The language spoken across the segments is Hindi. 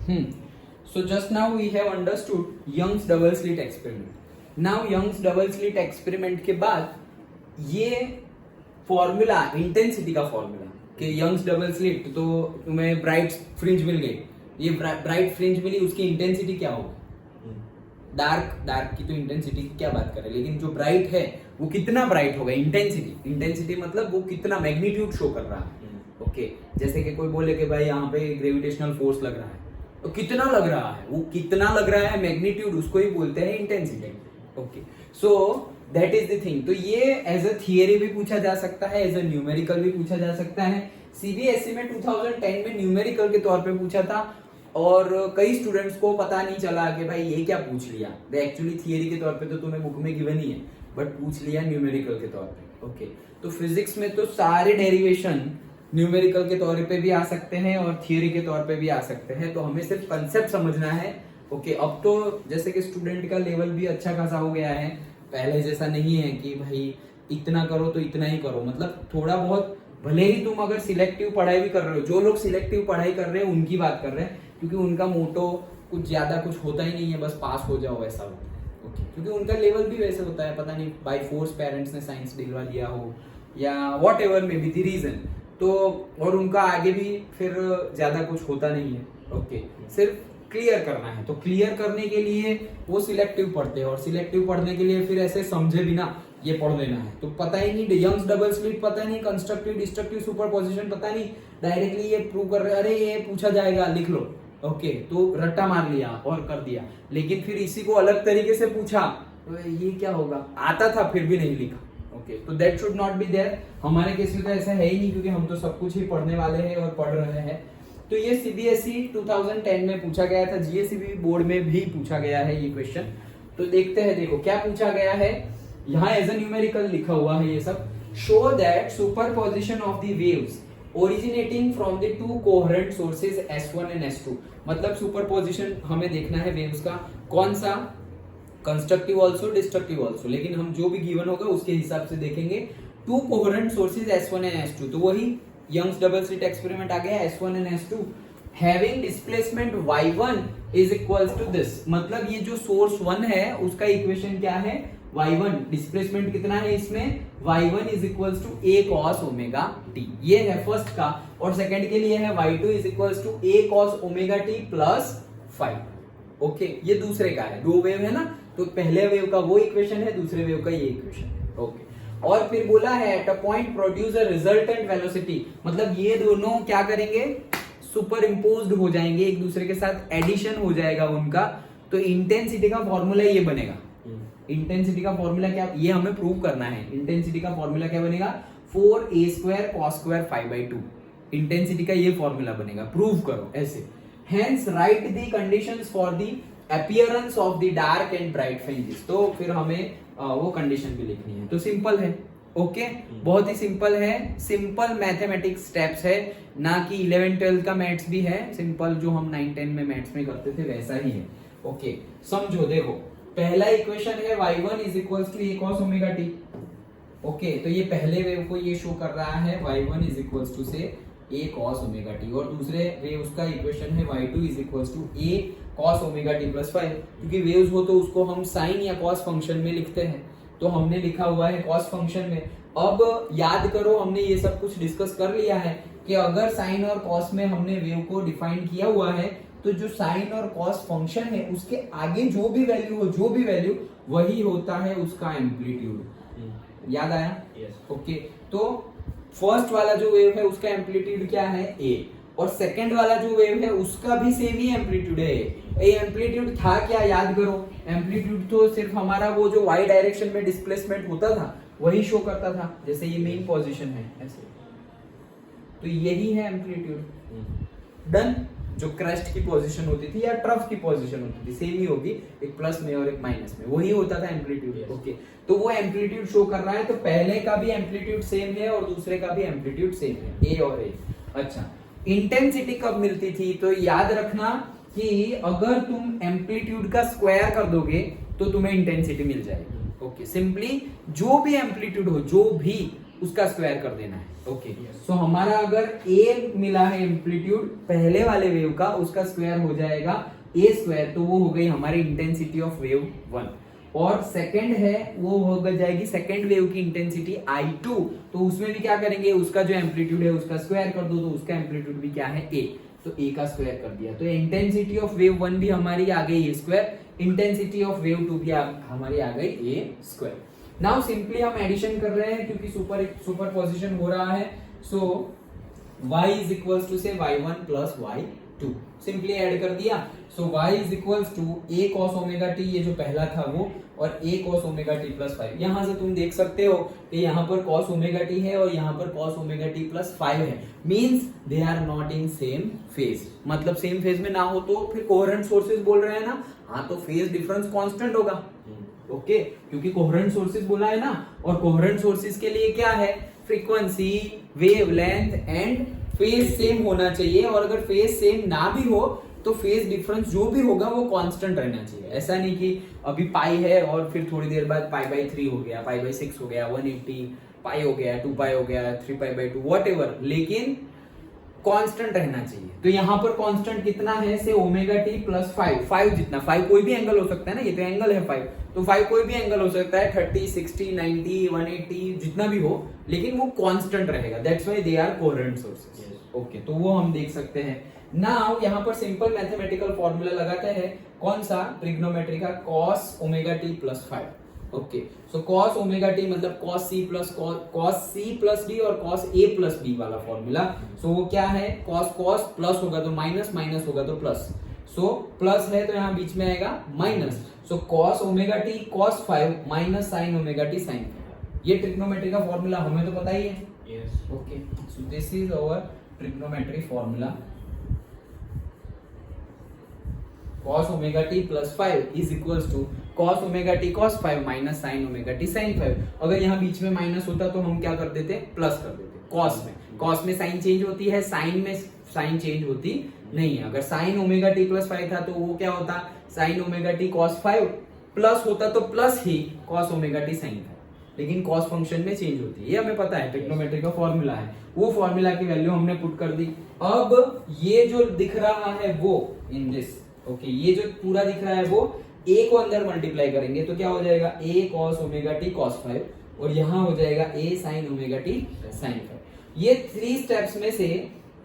So just now we have understood Young's double slit experiment. Now Young's double slit experiment के बाद ये फॉर्मूला, इंटेंसिटी का फॉर्मूला कि यंग्स डबल स्लिट तो तुम्हें ब्राइट फ्रिंज मिल गई, ये ब्राइट फ्रिंज मिली, उसकी इंटेंसिटी क्या होगी? डार्क की तो इंटेंसिटी की क्या बात करें, लेकिन जो ब्राइट है वो कितना ब्राइट होगा, इंटेंसिटी मतलब वो कितना मैग्नीट्यूड शो कर रहा है। ओके, जैसे कि कोई बोले कि भाई यहाँ पे ग्रेविटेशनल फोर्स लग रहा है, तो कितना लग रहा है, वो कितना लग रहा है मैग्नीट्यूड, उसको ही बोलते हैं intensity. Okay, so that is the thing. तो ये एज अ थियरी भी पूछा जा सकता है, एज अ न्यूमेरिकल भी पूछा जा सकता है। सीबीएसई में 2010 में न्यूमेरिकल के तौर पे पूछा था और कई स्टूडेंट्स को पता नहीं चला कि भाई ये क्या पूछ लिया। एक्चुअली थियरी के तौर पे तो तुम्हें बुक में गिवन ही है, बट पूछ लिया न्यूमेरिकल के तौर पे। ओके, तो फिजिक्स में तो सारे डेरिवेशन न्यूमेरिकल के तौर पे भी आ सकते हैं और थियरी के तौर पे भी आ सकते हैं, तो हमें सिर्फ कंसेप्ट समझना है। ओके, अब तो जैसे कि स्टूडेंट का लेवल भी अच्छा खासा हो गया है, पहले जैसा नहीं है कि भाई इतना करो तो इतना ही करो, मतलब थोड़ा बहुत, भले ही तुम अगर सिलेक्टिव पढ़ाई भी कर रहे हो, जो लोग सिलेक्टिव पढ़ाई कर रहे हैं उनकी बात कर रहे हैं, क्योंकि उनका मोटो कुछ ज्यादा कुछ होता ही नहीं है, बस पास हो जाओ वैसा होता है। ओके, क्योंकि उनका लेवल भी वैसे होता है, पता नहीं बाय फोर्स पेरेंट्स ने साइंस दिलवा दिया हो या whatever may be the reason, तो और उनका आगे भी फिर ज्यादा कुछ होता नहीं है। ओके, सिर्फ क्लियर करना है, तो क्लियर करने के लिए वो सिलेक्टिव पढ़ते हैं, और सिलेक्टिव पढ़ने के लिए फिर ऐसे समझे बिना ये पढ़ लेना है, तो पता ही नहीं, यंग्स डबल स्लिट पता नहीं, कंस्ट्रक्टिव डिस्ट्रक्टिव सुपरपोजिशन पता नहीं, डायरेक्टली ये प्रूव कर रहे, अरे ये पूछा जाएगा लिख लो। ओके, तो रट्टा मार लिया और कर दिया, लेकिन फिर इसी को अलग तरीके से पूछा तो ये क्या होगा, आता था फिर भी नहीं लिखा। ओके, तो that should not be there. हमारे केस में तो ऐसा है ही नहीं, क्योंकि हम तो सब कुछ ही पढ़ने वाले हैं और पढ़ रहे हैं। तो ये सीबीएसई 2010 में पूछा गया था, जीएसईबी बोर्ड में भी पूछा गया है ये क्वेश्चन। तो देखते हैं, देखो क्या पूछा गया है, यहाँ एज अ न्यूमेरिकल लिखा हुआ है ये सब। Show that superposition of the waves originating from the two coherent sources S1 and S2, मतलब सुपरपोजिशन हमें देखना है वेव्स का, कौन सा, कंस्ट्रक्टिव ऑल्सो डिस्ट्रक्टिव ऑल्सो, लेकिन हम जो भी गिवन होगा उसके हिसाब से देखेंगे। To coherent sources S1 and S2, तो वही यंग्स डबल स्लिट एक्सपेरिमेंट आ गया, S1 and S2 having displacement y1 is equals to this, मतलब ये जो सोर्स 1 है उसका इक्वेशन क्या है, y1, डिस्प्लेसमेंट कितना है इसमें, y1 is equals to a cos omega t, ये है फर्स्ट का, और सेकंड के लिए है y2 is equals to a cos omega t plus 5। Okay, ये दूसरे का है, दो वेव है ना, तो पहले वेव का वो इक्वेशन है, दूसरे वेव का ये इक्वेशन है। ओके, और फिर बोला है at a point produce a resultant velocity, मतलब ये दोनों क्या करेंगे, सुपर इम्पोज्ड हो जाएंगे, एक दूसरे के साथ एडिशन हो जाएगा उनका, तो इंटेंसिटी का फॉर्मूला ये बनेगा। इंटेंसिटी का फॉर्मूला क्या, ये हमें प्रूव करना है। इंटेंसिटी का फॉर्मूला क्या बनेगा, 4a² cos² 5/2, इंटेंसिटी का ये फॉर्मूला बनेगा, प्रूव करो ऐसे। Hence right the conditions for the appearance of the dark and bright fringes, तो फिर हमें वो कंडीशन भी लिखनी है। तो सिंपल है, ओके, बहुत ही सिंपल है, सिंपल मैथमेटिक्स स्टेप्स है, ना कि 11-12 का मैथ्स भी है, सिंपल जो हम 9-10 में मैथ्स में करते थे वैसा ही है। ओके, समझो, देखो पहला इक्वेशन है y1 is equals to a cos omega t। Okay, तो ये पहले वेव को ये शो कर रहा है y1 इज इक्वल्स टू से a cos ओमेगा t, और दूसरे वेव्स का इक्वेशन है y2 is equals to a cos omega t plus 5, क्योंकि वेव्स हो तो उसको हम साइन या cos फंक्शन में लिखते हैं, तो हमने लिखा हुआ है cos फंक्शन में। अब याद करो, हमने ये सब कुछ डिस्कस कर लिया है कि अगर साइन और cos में हमने वेव को डिफाइन किया हुआ है, तो जो साइन और cos फंक्शन है उसके आगे जो भी वैल्यू हो, जो भी वैल्यू, वही होता है उसका एम्पलीट्यूड। याद आया? ओके, तो फर्स्ट वाला जो वेव है उसका एम्पलीट्यूड क्या है, a, और सेकंड वाला जो वेव है उसका भी सेम ही एम्पलीट्यूड है। ये एम्पलीट्यूड था क्या, याद करो, एम्पलीट्यूड तो सिर्फ हमारा वो जो y डायरेक्शन में डिस्प्लेसमेंट होता था वही शो करता था, जैसे ये मेन पोजीशन है ऐसे, तो यही है एम्पलीट्यूड। डन। जो क्रेस्ट की पोजीशन होती थी या ट्रफ की पोजीशन होती थी सेम ही होगी, एक प्लस में और एक माइनस में, वही होता था एम्पलीट्यूड। ओके, तो वो एम्पलीट्यूड शो कर रहा है, तो पहले का भी एम्पलीट्यूड सेम है और दूसरे का भी एम्पलीट्यूड सेम है, ए और ए। अच्छा, इंटेंसिटी कब मिलती थी, तो याद रखना कि अगर तुम एम्पलीट्यूड का स्क्वायर कर दोगे तो तुम्हें इंटेंसिटी मिल जाएगी। ओके, सिंपली जो भी एम्पलीट्यूड हो, जो भी, उसका स्क्वायर कर देना है। ओके, सो हमारा अगर ए मिला है एम्पलीट्यूड पहले वाले वेव का, उसका स्क्वायर हो जाएगा ए स्क्वायर, तो वो हो गई हमारी इंटेंसिटी ऑफ वेव 1। और सेकंड है वो हो जाएगी सेकंड वेव की इंटेंसिटी I2, तो उसमें भी क्या करेंगे, उसका जो एम्पलीट्यूड है उसका स्क्वायर कर दो, तो उसका एम्पलीट्यूड भी क्या है ए, तो ए का स्क्वायर कर दिया, तो इंटेंसिटी ऑफ वेव 1 भी हमारी आ गई a square, intensity of wave 2 भी हमारी आ गई ए स्क्वायर। नाउ सिंपली हम एडिशन कर रहे हैं क्योंकि सुपरपोजिशन हो रहा है, so y is equals to से y1 plus y2, simply add कर दिया, सो y is equals to a cos omega t, ये जो पहला था वो, और a cos omega t plus 5। यहां से तुम देख सकते हो कि यहाँ पर cos ओमेगा t है और यहाँ पर cos ओमेगा t प्लस 5 है, means they are not in same phase, मतलब सेम फेज में ना हो तो फिर कोहेरेंट सोर्सेज बोल रहे हैं ना, हाँ तो फेज डिफरेंस कांस्टेंट होगा। ओके, क्योंकि कोहेरेंट सोर्सेज बोला है ना, और कोहेरेंट सोर्सेज के लिए क्या है, frequency, wavelength and phase same होना चाहिए, और अगर फेज सेम ना भी हो तो फेज डिफरेंस जो भी होगा वो कांस्टेंट रहना चाहिए। ऐसा नहीं कि अभी पाई है और फिर थोड़ी देर बाद पाई बाई 3 हो गया, पाई बाई 6 हो गया, 180 पाई हो गया, 2 पाई हो गया, 3 पाई बाई 2, व्हाटएवर, लेकिन कांस्टेंट रहना चाहिए। तो यहाँ पर कांस्टेंट कितना है, से ओमेगा टी प्लस 5 जितना, 5 कोई भी एंगल हो सकता है ना, ये तो एंगल है 5, तो 5 कोई भी एंगल हो सकता है, 30, 60, 90, 180 जितना भी हो, लेकिन वो कांस्टेंट रहेगा, that's why they are coherent sources. Okay, तो वो हम देख सकते हैं। नाउ यहाँ पर सिंपल मैथमेटिकल फॉर्मूला लगाते हैं, कौन सा, ट्रिग्नोमेट्री का, cos omega t plus 5। Okay, so cos omega t मतलब cos c प्लस d और cos a प्लस b वाला फॉर्मूला। सो वो क्या है, cos प्लस होगा तो माइनस, माइनस होगा तो प्लस, सो प्लस है तो यहाँ बीच में आएगा माइनस, सो cos omega t cos 5 minus sin omega t sin 5। ये ट्रिग्नोमेट्री का फॉर्मूला हमें तो पता ही है। Okay, so this is our trigonometry formula, cos omega t plus 5 is equals to cos omega t cos 5 minus sin omega t sin 5। अगर यहाँ बीच में माइनस होता तो हम क्या कर देते, प्लस कर देते। cos में sin चेंज होती है, sin में sin चेंज होती नहीं है। अगर sin ओमेगा टी प्लस 5 था तो वो क्या होता, sin omega t cos 5, plus होता तो प्लस ही cos ओमेगा टी sin 5, लेकिन cos फंक्शन में चेंज होती है, ये हमें पता है, ट्रिग्नोमेट्री का फॉर्मूला है, वो फॉर्मूला की वैल्यू हमने पुट कर दी। अब ये जो दिख रहा है वो इन दिस, ओके, ये जो पूरा दिख रहा है वो a को अंदर मल्टीप्लाई करेंगे तो क्या हो जाएगा, a cos omega t cos 5, और यहाँ हो जाएगा a sin omega t sin 5। ये 3 स्टेप्स में से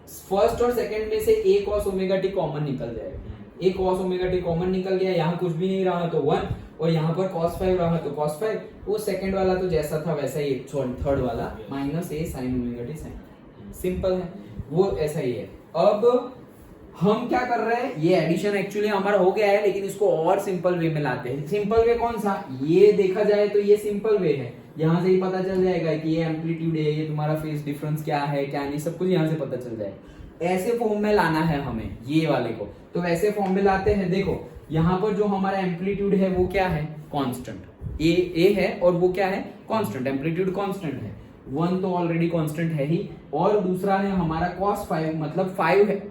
फर्स्ट और सेकंड में से a cos omega T common निकल जाएगा, a cos omega T common निकल गया, यहाँ कुछ भी नहीं रहा तो 1, और यहाँ पर cos 5 रहा तो cos 5, वो सेकंड वाला तो जैसा था वैसा ही, थर्ड वाला minus a sin omega t sin 5, simple है, वो ऐसा ही है। अब हम क्या कर रहे हैं, ये एडिशन एक्चुअली हमारा हो गया है, लेकिन इसको और सिंपल वे में लाते हैं। सिंपल वे कौन सा, ये देखा जाए तो ये सिंपल वे है, यहाँ से ही पता चल जाएगा कि ये एम्पलीट्यूड है, ये तुम्हारा फेज डिफरेंस क्या है क्या नहीं, सब कुछ यहाँ से पता चल जाएगा। ऐसे फॉर्म में लाना है हमें ये वाले को, तो वैसे फॉर्म में लाते हैं। देखो यहाँ पर जो हमारा एम्पलीट्यूड है वो क्या है, कॉन्स्टेंट, ए है, और वो क्या है, कॉन्स्टेंट, एम्पलीट्यूड कॉन्स्टेंट है, 1 तो ऑलरेडी कॉन्स्टेंट है ही, और दूसरा है हमारा cos 5, मतलब 5 है,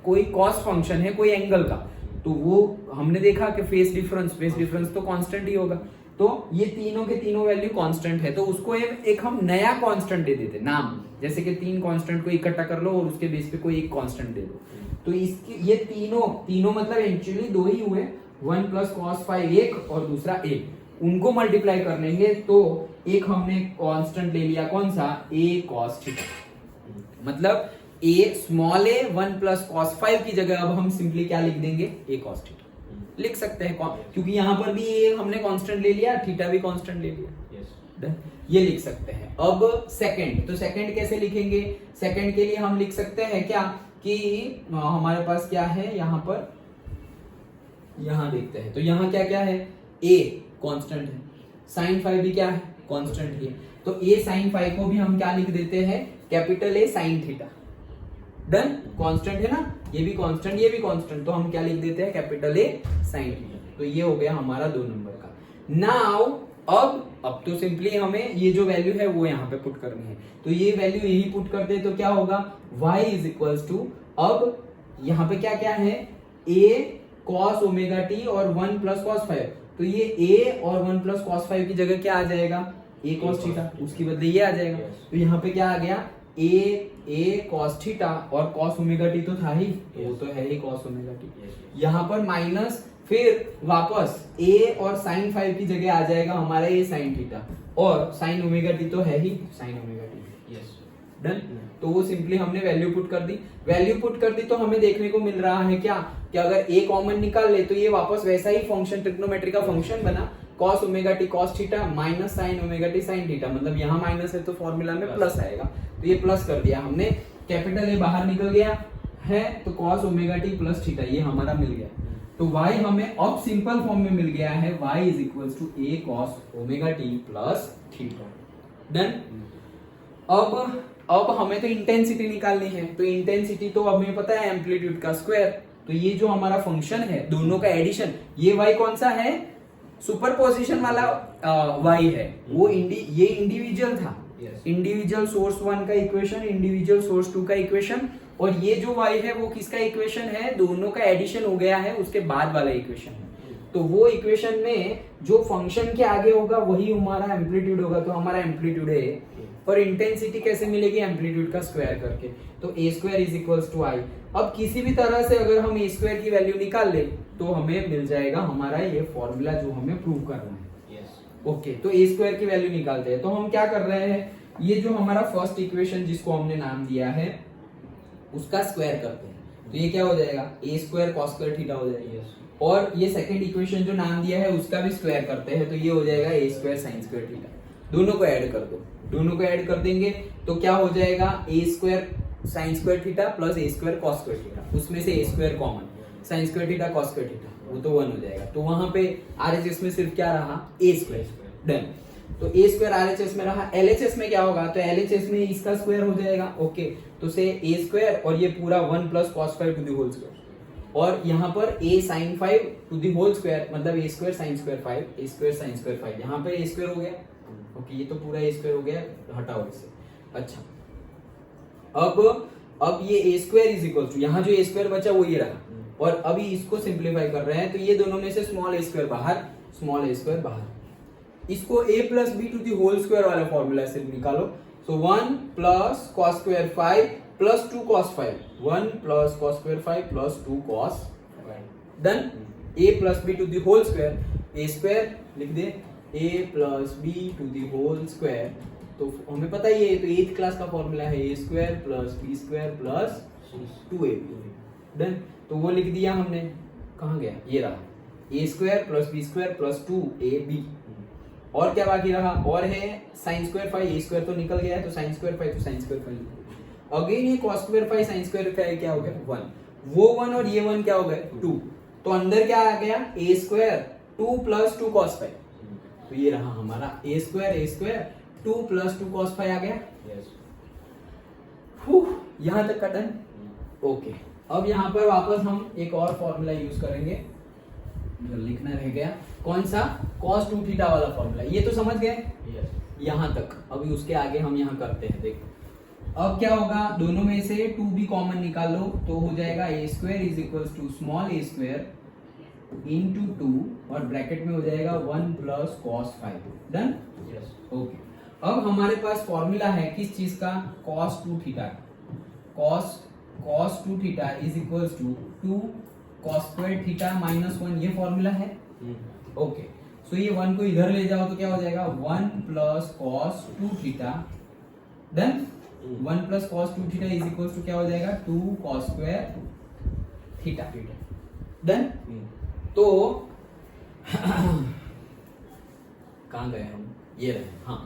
कोई कॉस फंक्शन है कोई एंगल का, तो वो हमने देखा कि फेस डिफरेंस तो कांस्टेंट ही होगा, तो ये तीनों के तीनों वैल्यू कांस्टेंट है, तो उसको एक हम नया कांस्टेंट दे देते नाम, जैसे कि 3 कांस्टेंट को इकट्ठा कर लो और उसके बेस पे कोई एक कांस्टेंट दे दो, तो इसके ये तीनों मतलब एक्चुअली 2 ही हुए, 1 प्लस cos 5 एक और दूसरा एक, उनको मल्टीप्लाई कर लेंगे तो एक हमने कांस्टेंट ले लिया, कौन सा, a cos थीटा, मतलब a small a 1 plus cos 5 की जगह अब हम सिंपली क्या लिख देंगे, a cos थीटा लिख सकते हैं, क्योंकि यहाँ पर भी a हमने कांस्टेंट ले लिया, थीटा भी कांस्टेंट ले लिया, ये लिख सकते हैं। अब सेकंड, तो सेकंड कैसे लिखेंगे, सेकंड के लिए हम लिख सकते हैं क्या कि हमारे पास क्या है, यहाँ पर यहाँ देखते हैं, तो यहाँ क्या क्या है, a कांस्टेंट है, sin 5 भी क्या है, कांस्टेंट ही है, तो a sin 5 को भी हम क्या लिख देते हैं, capital A sin theta, done, constant है ना, ये भी कांस्टेंट ये भी कांस्टेंट, तो हम क्या लिख देते हैं, कैपिटल A sin थीटा, तो ये हो गया हमारा 2 नंबर का। नाउ अब तो सिंपली हमें ये जो वैल्यू है वो यहाँ पे पुट करनी है, तो ये वैल्यू यही पुट कर दे तो क्या होगा, y इज इक्वल्स टू, अब यहाँ पे क्या क्या है, a cos ओमेगा t और 1 प्लस cos 5, तो ये a और 1 प्लस cos 5 की जगह क्या आ जाएगा, ए कॉस थीटा, उसकी बदले ये आ जाएगा। तो यहाँ पे क्या आ गया, ए कॉस थीटा, और कॉस ओमेगा टी तो था ही, वो तो है ही कॉस ओमेगा टी। यहाँ पर माइनस, फिर वापस ए और साइन 5 की जगह आ जाएगा हमारा ए साइन थीटा, और साइन ओमेगा टी तो है ही sine omega t. Yes, done. तो वो सिंपली हमने वैल्यू पुट कर दी, तो हमें देखने को मिल रहा है क्या, कि अगर ए कॉमन निकाल ले तो ये वापस वैसा ही फंक्शन, ट्रिग्नोमेट्री का फंक्शन बना, cos omega t cos theta minus sign omega T sine theta, मतलब यहाँ माइनस है तो फॉर्मूला में प्लस आएगा, तो ये प्लस कर दिया हमने, कैपिटल ए बाहर निकल गया है, तो cos omega t plus theta ये हमारा मिल गया। तो y हमें अब सिंपल फॉर्म में मिल गया है, y is equal to a cos omega t plus theta. Done. अब हमें तो इंटेंसिटी निकालनी है, तो इंटेंसिटी तो हमें पता है एम्पलीट्यूड का स्क्वायर, तो ये जो हमारा फंक्शन है दोनों का एडिशन, ये y कौन सा है, सुपरपोजिशन वाला y है, वो ये इंडिविजुअल था, इंडिविजुअल सोर्स 1 का इक्वेशन, इंडिविजुअल सोर्स 2 का इक्वेशन, और ये जो y है वो किसका इक्वेशन है, दोनों का एडिशन हो गया है उसके बाद वाला इक्वेशन है। तो वो इक्वेशन में जो फंक्शन के आगे होगा वही हमारा एम्पलीट्यूड होगा, तो हमारा एम्पलीट्यूड है। और इंटेंसिटी कैसे मिलेगी, एम्पलीट्यूड का स्क्वायर करके, तो a square is equals to I. अब किसी भी तरह से अगर हम a स्क्वायर की वैल्यू निकाल ले तो हमें मिल जाएगा हमारा ये फॉर्मूला जो हमें प्रूव करना है। ओके, तो a स्क्वायर की वैल्यू निकालते हैं। तो हम क्या कर रहे हैं, ये जो हमारा फर्स्ट इक्वेशन जिसको हमने नाम दिया है उसका स्क्वायर करते हैं, तो ये क्या हो जाएगा, a square cos square theta हो जाएगा। और ये सेकंड इक्वेशन जो नाम दिया है उसका भी स्क्वायर करते हैं, तो ये हो जाएगा a square sin square theta. दोनों को ऐड कर दो, दोनों को ऐड कर देंगे तो क्या हो जाएगा, a square sin square theta plus a square cos square theta, उसमें से a square common, sin square theta cos square theta, वो तो 1 हो जाएगा। तो वहां पे RHS में सिर्फ क्या रहा, a स्क्वायर। डन। तो a स्क्वायर RHS में रहा, LHS में क्या होगा, तो LHS में इसका स्क्वायर हो जाएगा। ओके, तो से a स्क्वायर और ये पूरा 1 plus cos 5 to the whole square, और यहाँ पर a sin 5 to the whole square, मतलब a square sin square 5, a square sin square 5, यहाँ पे a स्क्वायर हो गया। ओके, ये तो पूरा a स्क्वायर हो गया, हटाओ इससे। अच्छा, अब ये a square is equal to, यहाँ जो a स्क्वायर बचा वो ये रहा, और अभी इसको सिंप्लीफाई कर रहे हैं, तो ये दोनों में से स्मॉल a स्क्वायर बाहर, स्मॉल a स्क्वायर बाहर। इसको a plus b to the whole square वाला फॉर्मूला से निकालो। So 1 plus cos square 5 plus 2 cos 5, 1 plus cos square 5 plus 2 cos 5। Done. a plus b to the whole square, a square लिख दे, a plus b to the whole square, तो हमें पता ही है, तो 8th क्लास का फॉर्मूला है a square plus b square plus 2ab। Done. तो वो लिख दिया हमने, कहाँ गया, ये रहा, a square plus b square plus 2ab। और क्या बाकी रहा, और है sin स्क्वायर 5, a स्क्वायर तो निकल गया है, तो sin स्क्वायर 5, तो sin स्क्वायर 5। अगेन ये cos स्क्वायर 5 sin स्क्वायर 5 क्या हो गया, 1, वो 1 और ये 1 क्या हो गया, 2। तो अंदर क्या आ गया, a स्क्वायर 2 प्लस 2 cos 5, तो ये रहा हमारा a स्क्वायर 2 प्लस 2 cos 5 आ गया। यहां तक का डन। ओके, अब यहाँ पर वापस हम एक और फॉर्मूला यूज करेंगे, जो लिखना रह गया, कौन सा, cos 2 थीटा वाला फॉर्मूला, ये तो समझ गए यहाँ तक। अभी उसके आगे हम यहाँ करते हैं, देखो अब क्या होगा, दोनों में से 2 भी कॉमन निकाल लो, तो हो जाएगा a square is equals to small a square into 2, और ब्रैकेट में हो जाएगा 1 प्लस cos 5। डन। ओके, अब हमारे पास फॉर्मूला है किस चीज का, cos 2 theta, cos 2 theta is equals to 2 cos square theta minus 1, ये फॉर्मूला है। ओके, सो ये 1 को इधर ले जाओ तो क्या हो जाएगा, 1 plus cos 2 theta. Done. 1 plus cos 2 theta is equals to क्या हो जाएगा, 2 cos स्क्वायर थीटा। डन। तो कहाँ गए हम, ये रहे, हाँ।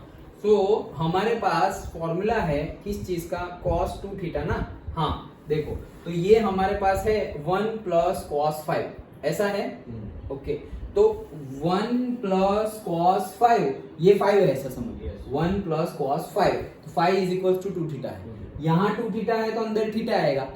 सो हमारे पास फॉर्मूला है किस चीज का, cos 2 थीटा ना, हाँ देखो, तो ये हमारे पास है 1 प्लस cos 5, ऐसा है। ओके, तो 1 प्लस cos 5, ये 5 है ऐसा समझिए, 1 प्लस cos 5, तो 5 इज इक्वल टू 2 थीटा है, यहाँ 2 थीटा है तो अंदर थीटा आएगा,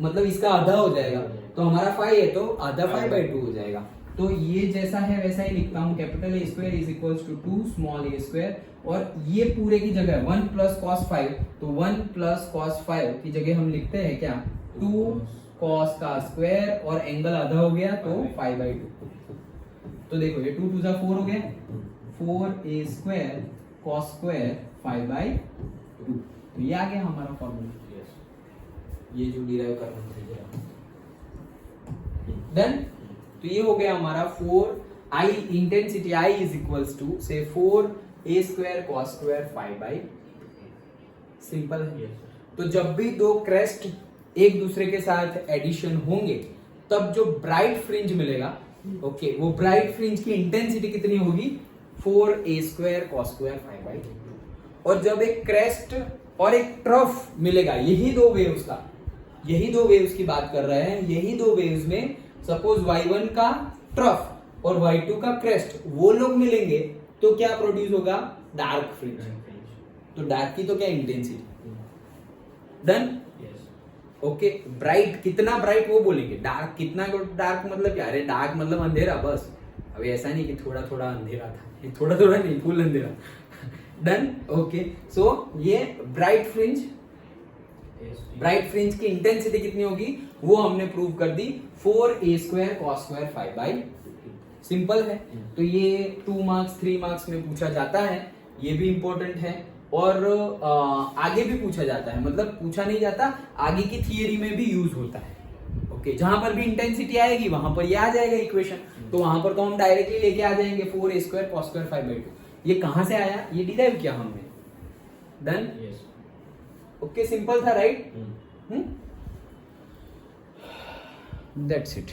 मतलब इसका आधा हो जाएगा, तो हमारा 5 है तो आधा 5/2 हो जाएगा। तो ये जैसा है वैसा ही लिखता हूँ, capital A square is equals to 2 small a square, और ये पूरे की जगह 1 प्लस cos 5, तो 1 प्लस cos 5 की जगह हम लिखते हैं क्या, 2 cos का स्क्वायर, और एंगल आधा हो गया तो 5/2। तो देखो ये 2 2 4 हो गया, 4a स्क्वायर कॉस स्क्वायर 5/2। तो ये आ गया हमारा फॉर्मूला, ये जो डिराइव कर रहे हैं। डन। तो ये हो गया हमारा 4i intensity i is equals to से 4a square cos square 5/2। Simple है। तो जब भी दो क्रेस्ट एक दूसरे के साथ एडिशन होंगे तब जो ब्राइट फ्रिंज मिलेगा, ओके, वो ब्राइट फ्रिंज की इंटेंसिटी कितनी होगी, 4a स्क्वायर कॉस स्क्वायर 5/2। और जब एक क्रेस्ट और एक ट्रफ मिलेगा, यही दो वेव्स की बात कर रहे हैं, यही दो वेव्स में सपोज y1 का ट्रफ और y2 का क्रेस्ट वो लोग मिलेंगे तो क्या प्रोड्यूस होगा, डार्क फ्रिंज। तो डार्क की तो क्या इंटेंसिटी। डन। ओके, ब्राइट कितना ब्राइट वो बोलेंगे, डार्क कितना डार्क मतलब क्या, अरे डार्क मतलब अंधेरा बस। अभी ऐसा नहीं कि थोड़ा थोड़ा अंधेरा था, ये थोड़ा थोड़ा नहीं, फुल अंधेरा। डन। ओके, सो ये ब्राइट फ्रिंज की इंटेंसिटी कितनी होगी वो हमने प्रूव कर दी, 4a square cos square 5/2। Simple है। तो ये 2 मार्क्स 3 मार्क्स में पूछा जाता है, ये भी इंपॉर्टेंट है। और आगे भी पूछा जाता है, मतलब पूछा नहीं जाता, आगे की थियरी में भी यूज होता है। ओके, जहां पर भी इंटेंसिटी आएगी वहां पर ये आ जाएगा इक्वेशन, तो वहां पर तो हम डायरेक्टली लेके आ जाएंगे 4a स्क्वायर कॉस स्क्वायर 5/2। ये कहां से आया, ये डिराइव किया हमने। डन। ओके, सिंपल था, राइट। That's it.